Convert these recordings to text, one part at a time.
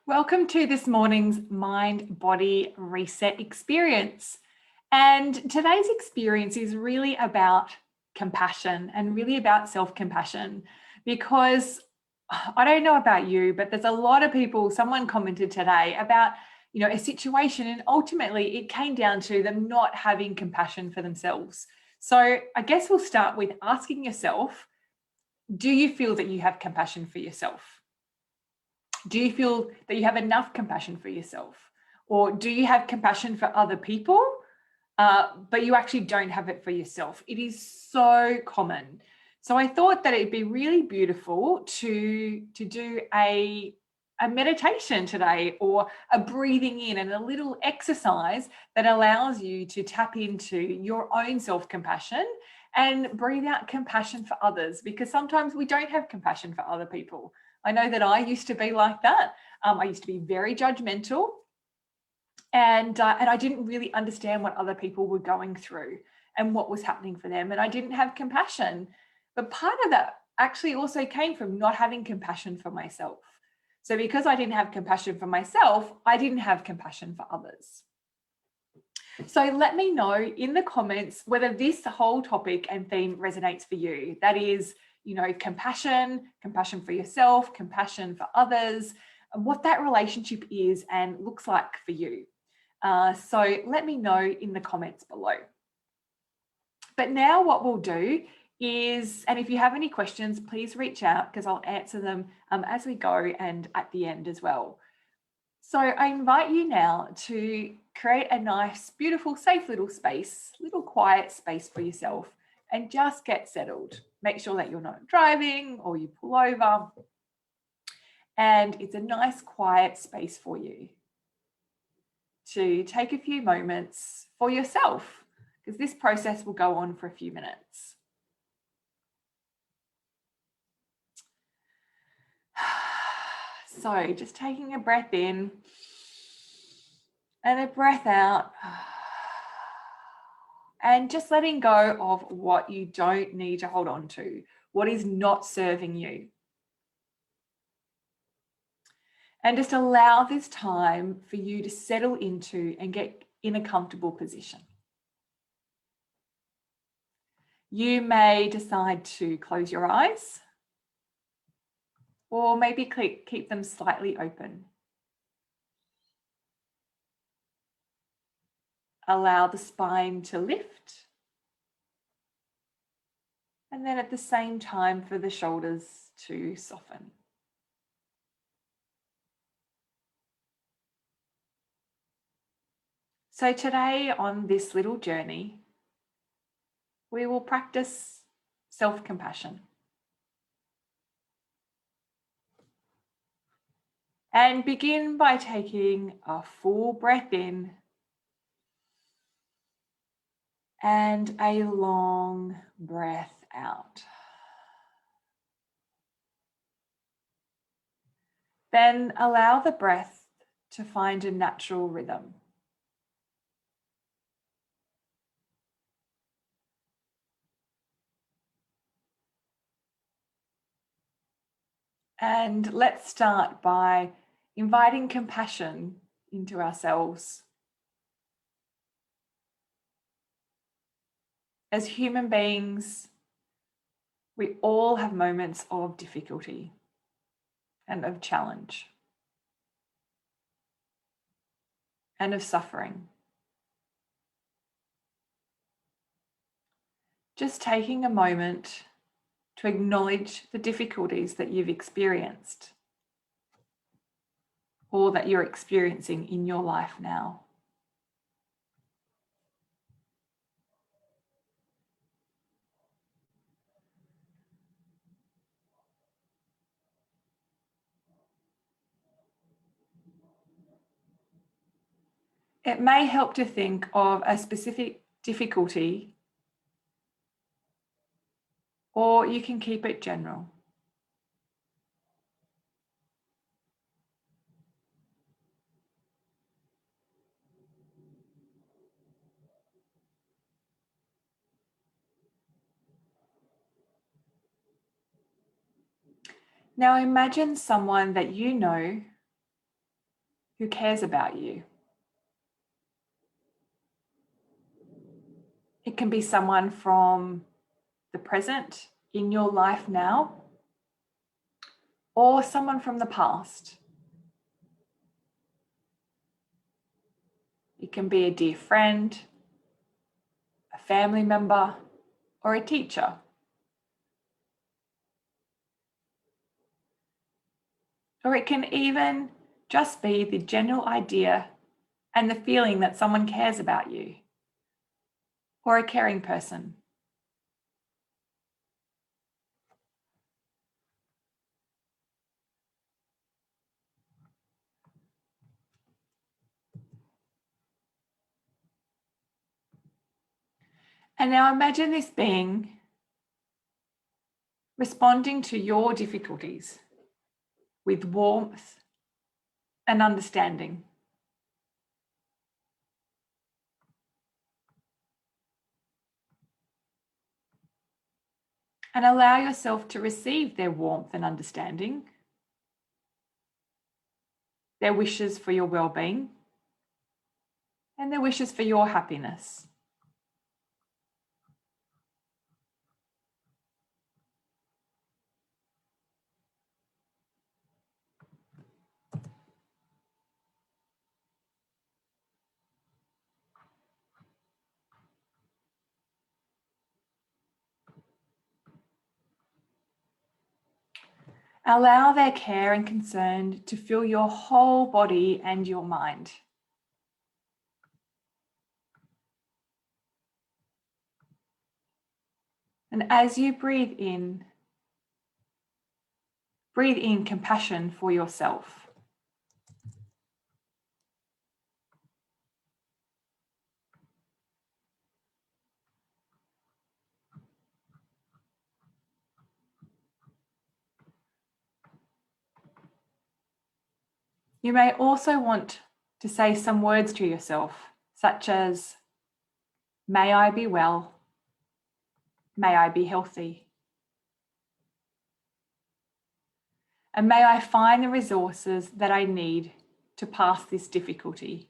Welcome to this morning's Mind Body Reset experience. And today's experience is really about compassion and really about self-compassion, because I don't know about you, but there's a lot of people, someone commented today about, a situation, and ultimately it came down to them not having compassion for themselves. So I guess we'll start with asking yourself, do you feel that you have compassion for yourself? Do you feel that you have enough compassion for yourself? Or do you have compassion for other people, but you actually don't have it for yourself? It is so common. So I thought that it'd be really beautiful to do a meditation today, or a breathing in and a little exercise that allows you to tap into your own self-compassion and breathe out compassion for others, because sometimes we don't have compassion for other people. I know that I used to be like that. I used to be very judgmental, and I didn't really understand what other people were going through and what was happening for them, and I didn't have compassion. But part of that actually also came from not having compassion for myself. So because I didn't have compassion for myself, I didn't have compassion for others. So let me know in the comments whether this whole topic and theme resonates for you. That is, compassion for yourself, compassion for others, and what that relationship is and looks like for you. So let me know in the comments below. But now what we'll do is, and if you have any questions, please reach out, because I'll answer them as we go and at the end as well. So I invite you now to create a nice, beautiful, safe little space, little quiet space for yourself, and just get settled. Make sure that you're not driving or you pull over, and it's a nice, quiet space for you to take a few moments for yourself, because this process will go on for a few minutes. So just taking a breath in and a breath out, and just letting go of what you don't need to hold on to, what is not serving you. And just allow this time for you to settle into and get in a comfortable position. You may decide to close your eyes, or maybe keep them slightly open. Allow the spine to lift, and then at the same time for the shoulders to soften. So today on this little journey, we will practice self-compassion. And begin by taking a full breath in and a long breath out. Then allow the breath to find a natural rhythm. And let's start by inviting compassion into ourselves. As human beings, we all have moments of difficulty and of challenge and of suffering. Just taking a moment to acknowledge the difficulties that you've experienced or that you're experiencing in your life now. It may help to think of a specific difficulty, or you can keep it general. Now imagine someone that you know who cares about you. It can be someone from the present in your life now, or someone from the past. It can be a dear friend, a family member, or a teacher. Or it can even just be the general idea and the feeling that someone cares about you, or a caring person. And now imagine this being responding to your difficulties with warmth and understanding. And allow yourself to receive their warmth and understanding, their wishes for your well-being, and their wishes for your happiness. Allow their care and concern to fill your whole body and your mind. And as you breathe in compassion for yourself. You may also want to say some words to yourself, such as, may I be well, may I be healthy, and may I find the resources that I need to pass this difficulty.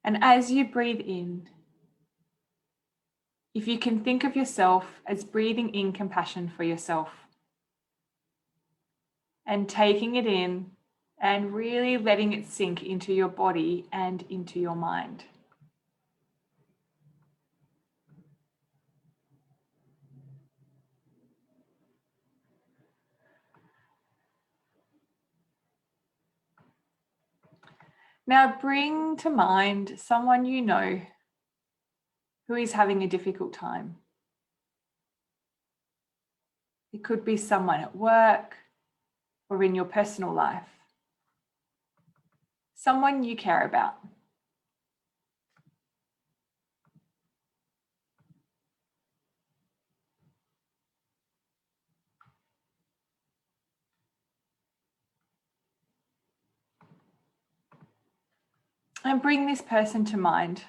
And as you breathe in, if you can think of yourself as breathing in compassion for yourself and taking it in and really letting it sink into your body and into your mind. Now bring to mind someone you know who is having a difficult time. It could be someone at work or in your personal life. Someone you care about. And bring this person to mind,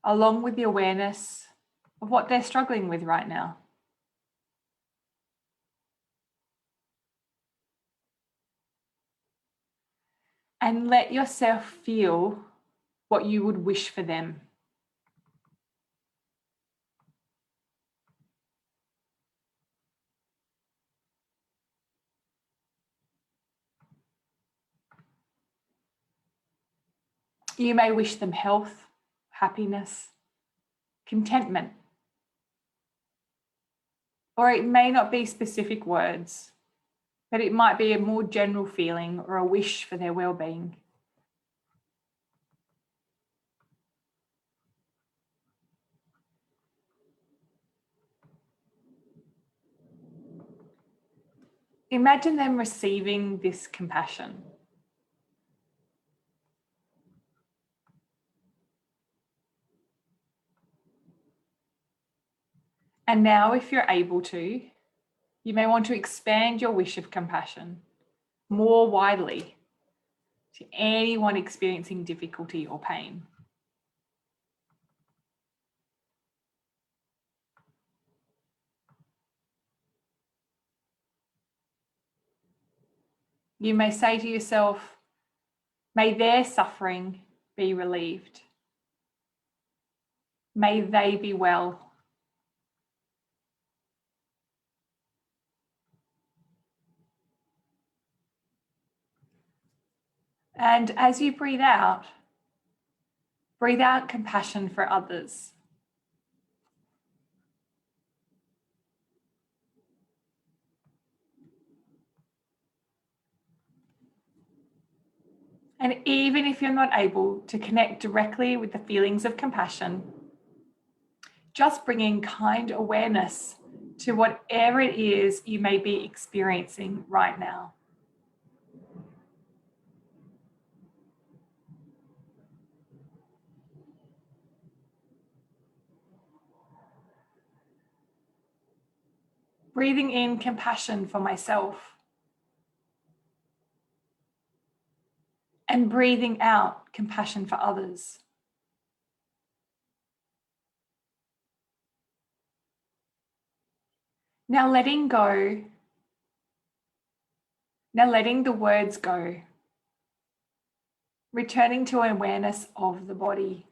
along with the awareness of what they're struggling with right now. And let yourself feel what you would wish for them. You may wish them health, happiness, contentment. Or it may not be specific words, but it might be a more general feeling or a wish for their well-being. Imagine them receiving this compassion. And now, if you're able to, you may want to expand your wish of compassion more widely to anyone experiencing difficulty or pain. You may say to yourself, may their suffering be relieved. May they be well. And as you breathe out compassion for others. And even if you're not able to connect directly with the feelings of compassion, just bringing kind awareness to whatever it is you may be experiencing right now. Breathing in compassion for myself. And breathing out compassion for others. Now letting go. Now letting the words go. Returning to awareness of the body.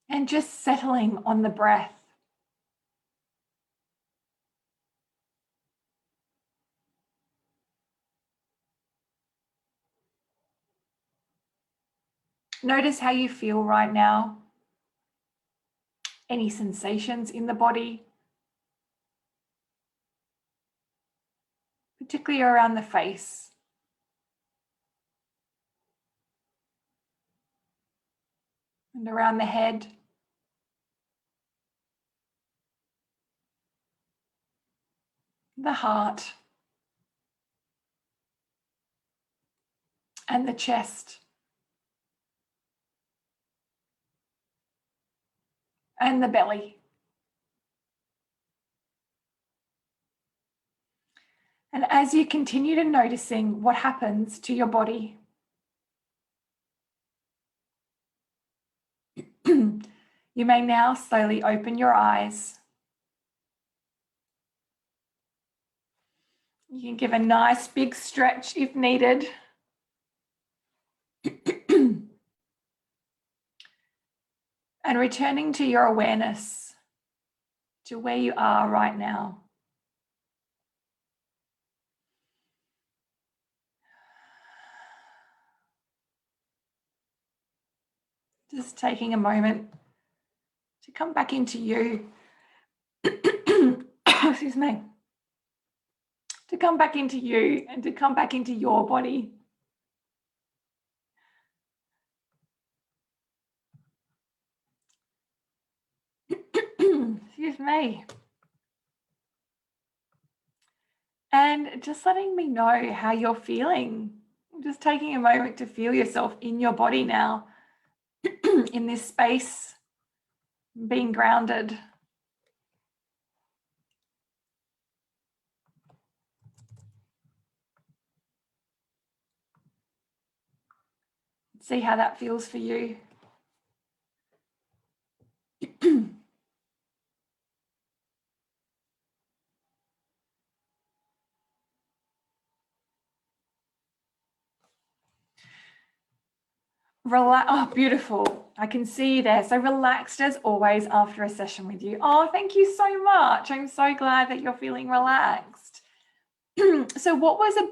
And just settling on the breath. Notice how you feel right now. Any sensations in the body, particularly around the face. And around the head. The heart. And the chest. And the belly. And as you continue to noticing what happens to your body, you may now slowly open your eyes. You can give a nice big stretch if needed. And returning to your awareness, to where you are right now. Just taking a moment to come back into you. Excuse me. To come back into you and to come back into your body. Excuse me. And just letting me know how you're feeling. Just taking a moment to feel yourself in your body now, in this space, being grounded. See how that feels for you. Relax. Oh, beautiful. I can see you there. So relaxed as always after a session with you. Oh, thank you so much. I'm so glad that you're feeling relaxed. So what was a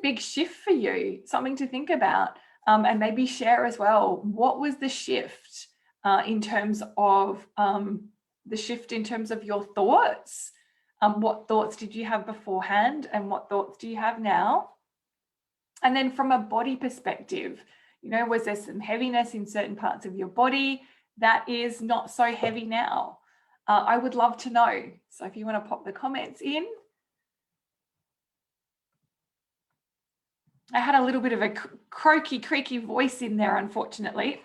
big shift for you? Something to think about, and maybe share as well. What was the shift in terms of your thoughts? What thoughts did you have beforehand, and what thoughts do you have now? And then from a body perspective, was there some heaviness in certain parts of your body that is not so heavy now? I would love to know. So if you want to pop the comments in. I had a little bit of a croaky, creaky voice in there, unfortunately.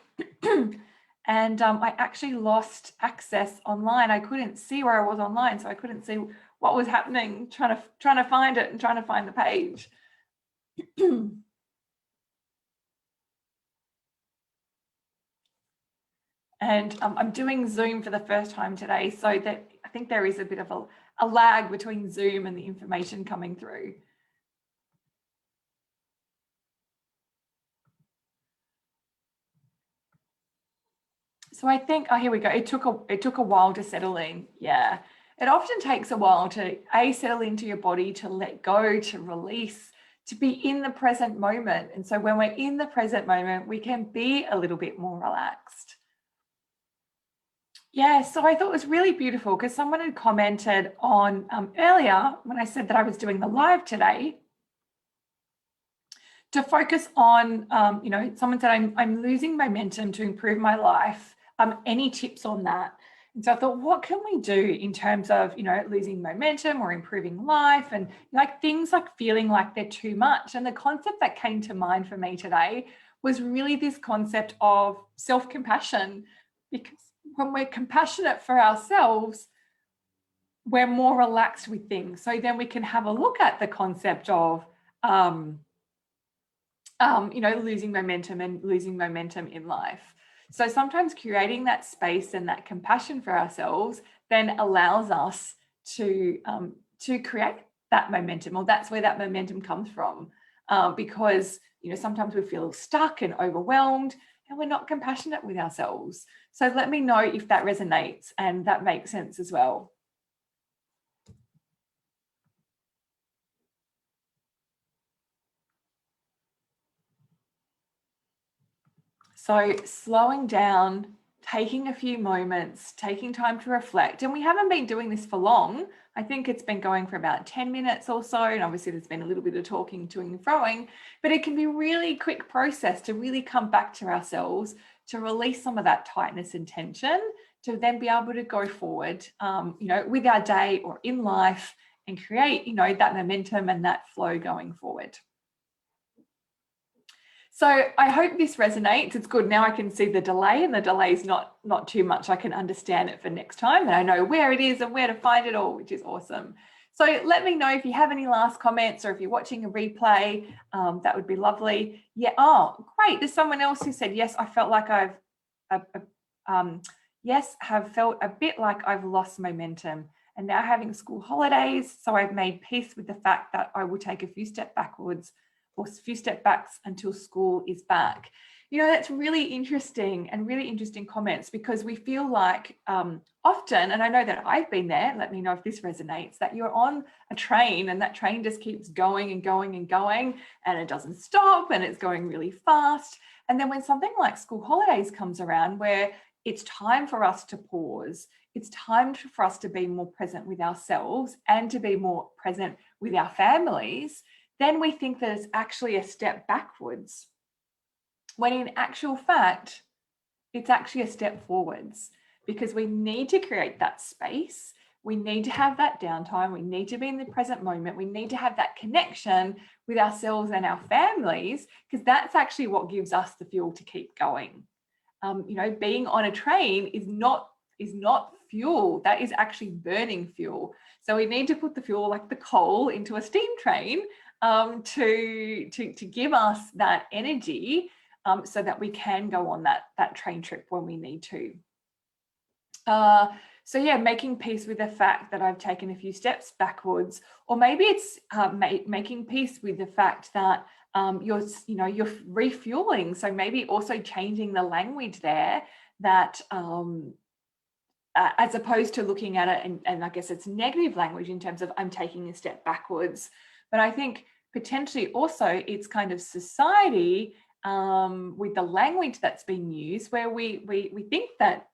And I actually lost access online. I couldn't see where I was online, so I couldn't see what was happening, trying to find it and trying to find the page. And I'm doing Zoom for the first time today, so that I think there is a bit of a lag between Zoom and the information coming through. So I think, oh, here we go. It took a while to settle in. Yeah. It often takes a while to settle into your body, to let go, to release, to be in the present moment. And so when we're in the present moment, we can be a little bit more relaxed. Yeah, so I thought it was really beautiful because someone had commented on earlier when I said that I was doing the live today to focus on, someone said, I'm losing momentum to improve my life. Any tips on that? And so I thought, what can we do in terms of, losing momentum or improving life, and like things like feeling like they're too much? And the concept that came to mind for me today was really this concept of self-compassion, because when we're compassionate for ourselves, we're more relaxed with things. So then we can have a look at the concept of, losing momentum and losing momentum in life. So sometimes creating that space and that compassion for ourselves then allows us to create that momentum, or that's where that momentum comes from. Because sometimes we feel stuck and overwhelmed, and we're not compassionate with ourselves. So let me know if that resonates and that makes sense as well. So slowing down, taking a few moments, taking time to reflect. And we haven't been doing this for long. I think it's been going for about 10 minutes or so. And obviously there's been a little bit of talking to and froing, but it can be a really quick process to really come back to ourselves, to release some of that tightness and tension, to then be able to go forward, with our day or in life, and create, that momentum and that flow going forward. So I hope this resonates. It's good. Now I can see the delay, and the delay is not too much. I can understand it for next time, and I know where it is and where to find it all, which is awesome. So let me know if you have any last comments, or if you're watching a replay, that would be lovely. Yeah. Oh, great. There's someone else who said, yes, I felt like have felt a bit like I've lost momentum, and now having school holidays. So I've made peace with the fact that I will take a few steps backwards, or a few step backs until school is back. That's really interesting, and really interesting comments, because we feel like often, and I know that I've been there, let me know if this resonates, that you're on a train and that train just keeps going and going and going, and it doesn't stop, and it's going really fast. And then when something like school holidays comes around, where it's time for us to pause, it's time for us to be more present with ourselves and to be more present with our families, then we think that it's actually a step backwards, when in actual fact, it's actually a step forwards, because we need to create that space. We need to have that downtime. We need to be in the present moment. We need to have that connection with ourselves and our families, because that's actually what gives us the fuel to keep going. Being on a train is not fuel. That is actually burning fuel. So we need to put the fuel, like the coal, into a steam train, to give us that energy, so that we can go on that train trip when we need to. So yeah, making peace with the fact that I've taken a few steps backwards, or maybe it's making peace with the fact that you're refueling. So maybe also changing the language there, that as opposed to looking at it, and I guess it's negative language in terms of I'm taking a step backwards. But I think potentially also it's kind of society, with the language that's being used, where we think that,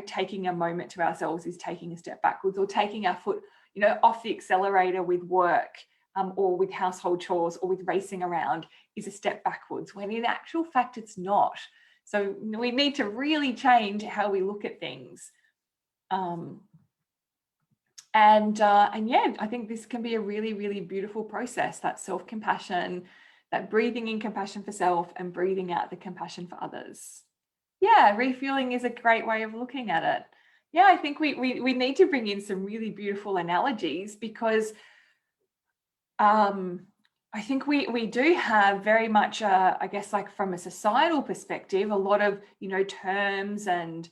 taking a moment to ourselves is taking a step backwards, or taking our foot, off the accelerator with work, or with household chores, or with racing around is a step backwards, when in actual fact it's not. So we need to really change how we look at things. And yeah, I think this can be a really, really beautiful process, that self-compassion, that breathing in compassion for self and breathing out the compassion for others. Yeah, refueling is a great way of looking at it. Yeah, I think we need to bring in some really beautiful analogies, because I think we do have very much, I guess, like from a societal perspective, a lot of, terms and,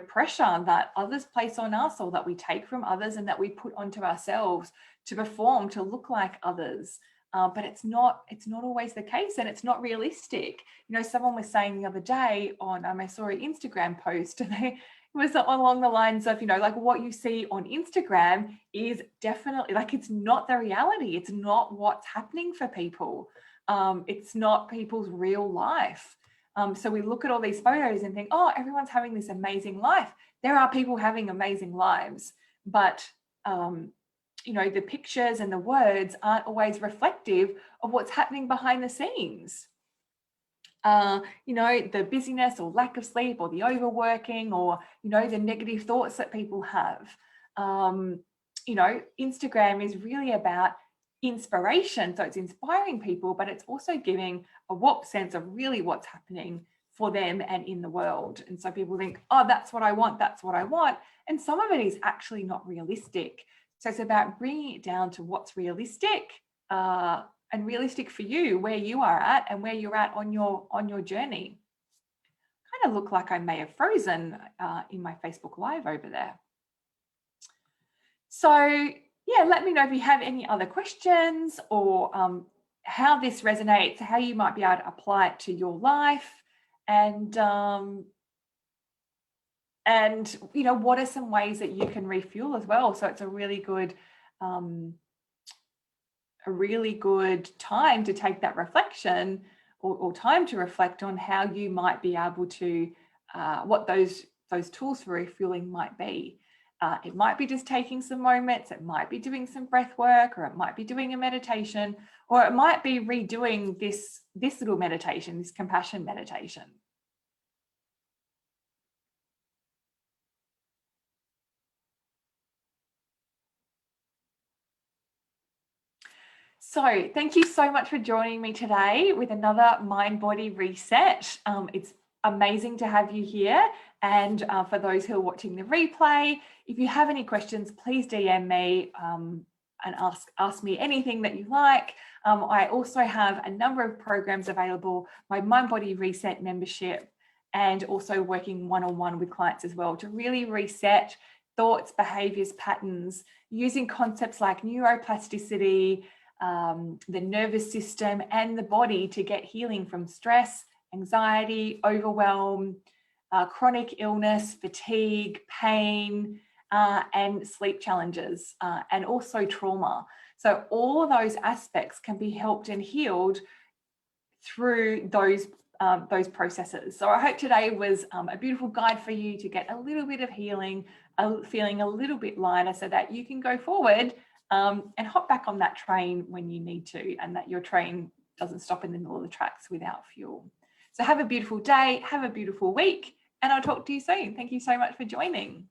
pressure that others place on us, or that we take from others and that we put onto ourselves to perform, to look like others. But it's not always the case, and it's not realistic. Someone was saying the other day I saw an Instagram post, and it was along the lines of, like, what you see on Instagram is definitely, like, it's not the reality. It's not what's happening for people. It's not people's real life. So we look at all these photos and think, oh, everyone's having this amazing life. There are people having amazing lives, but the pictures and the words aren't always reflective of what's happening behind the scenes. The busyness or lack of sleep, or the overworking, or, the negative thoughts that people have. Instagram is really about inspiration. So it's inspiring people, but it's also giving a whoop sense of really what's happening for them and in the world. And so people think, oh, that's what I want. That's what I want. And some of it is actually not realistic. So it's about bringing it down to what's realistic, and realistic for you, where you are at and where you're at on your journey. Kind of look like I may have frozen in my Facebook Live over there. So yeah, let me know if you have any other questions, or how this resonates, how you might be able to apply it to your life, and what are some ways that you can refuel as well. So it's a really good time to take that reflection, or time to reflect on how you might be able to, what those tools for refueling might be. It might be just taking some moments, it might be doing some breath work, or it might be doing a meditation, or it might be redoing this little meditation, this compassion meditation. So thank you so much for joining me today with another Mind Body Reset. It's amazing to have you here. And for those who are watching the replay, if you have any questions, please DM me and ask me anything that you like. I also have a number of programs available, my Mind Body Reset membership, and also working one-on-one with clients as well, to really reset thoughts, behaviors, patterns, using concepts like neuroplasticity, the nervous system and the body, to get healing from stress, anxiety, overwhelm, chronic illness, fatigue, pain, and sleep challenges, and also trauma. So all of those aspects can be helped and healed through those processes. So I hope today was a beautiful guide for you to get a little bit of healing, feeling a little bit lighter, so that you can go forward and hop back on that train when you need to, and that your train doesn't stop in the middle of the tracks without fuel. So have a beautiful day, have a beautiful week, and I'll talk to you soon. Thank you so much for joining.